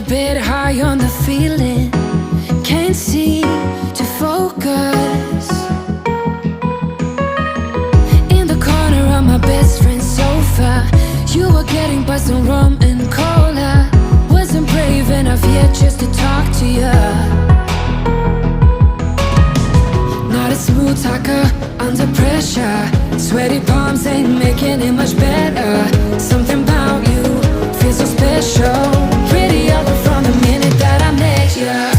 bit high on the feeling, can't seem to focus. In the corner of my best friend's sofa, you were getting buzzed on rum and cola. Wasn't brave enough yet just to talk to you. Not a smooth talker under pressure. Sweaty palms ain't making it much better. Something about you feels so special. Pretty up from the minute that I met you.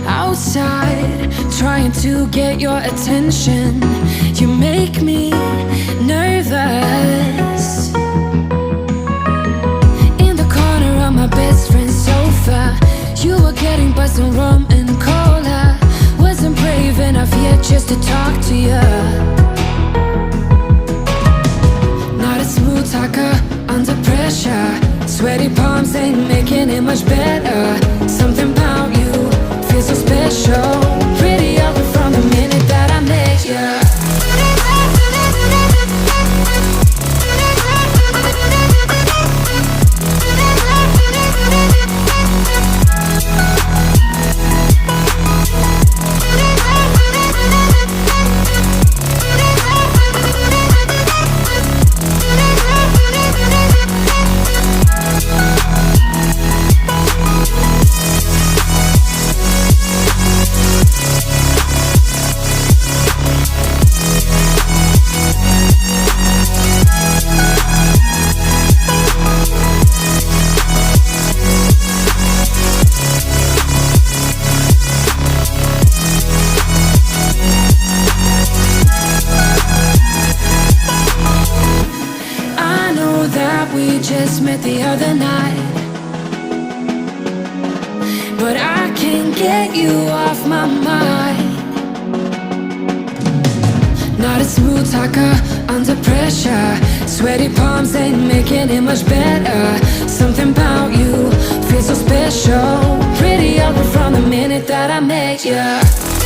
Outside, trying to get your attention. You make me nervous. In the corner of my best friend's sofa, you were getting buzzed on rum and cola. Wasn't brave enough yet just to talk to you. Not a smooth talker under pressure. Sweaty palms ain't making it much better. Something about you feels so special. Pretty up from the minute that I met you. We just met the other night, but I can't get you off my mind. Not a smooth talker under pressure. Sweaty palms ain't making it much better. Something about you feels so special. Pretty up from the minute that I met you.